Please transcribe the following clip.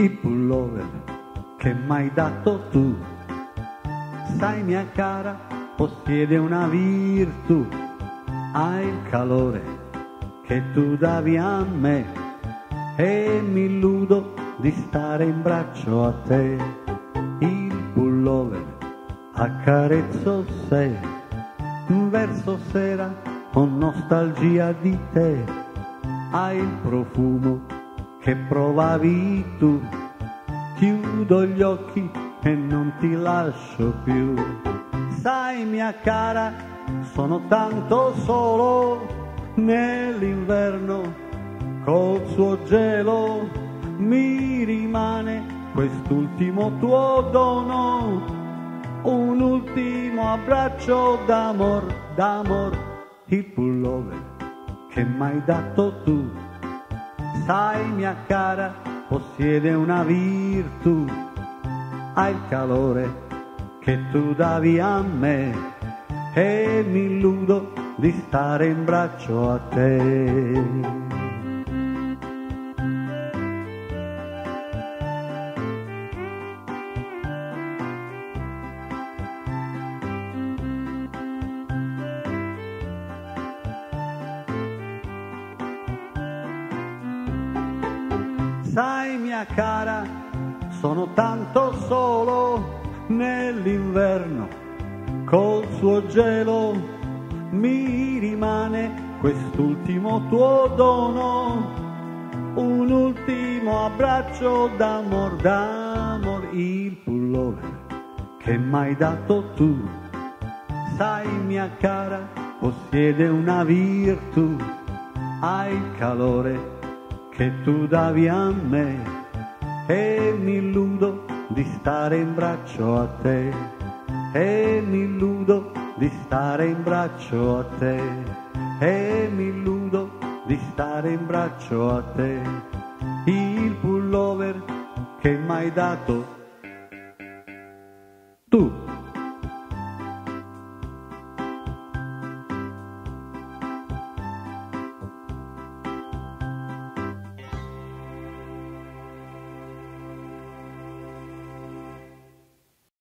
il pullover che m'hai dato tu. Sai mia cara, possiede una virtù, hai il calore che tu davi a me e mi illudo di stare in braccio a te. Il pullover accarezzo se verso sera ho nostalgia di te, hai il profumo che provavi tu, chiudo gli occhi e non ti lascio più. Sai mia cara, sono tanto solo nell'inverno, col suo gelo mi rimane quest'ultimo tuo dono, un ultimo abbraccio d'amor, d'amor, il pullover che m'hai dato tu. Sai mia cara, possiede una virtù, hai il calore che tu davi a me e mi illudo di stare in braccio a te. Sai mia cara, sono tanto solo nell'inverno, col suo gelo mi rimane quest'ultimo tuo dono, un ultimo abbraccio d'amor, d'amor, il pullover che m'hai dato tu. Sai mia cara, possiede una virtù, hai il calore che tu davi a me e mi illudo di stare in braccio a te, e mi illudo di stare in braccio a te, e mi illudo di stare in braccio a te. Il pullover che m'hai dato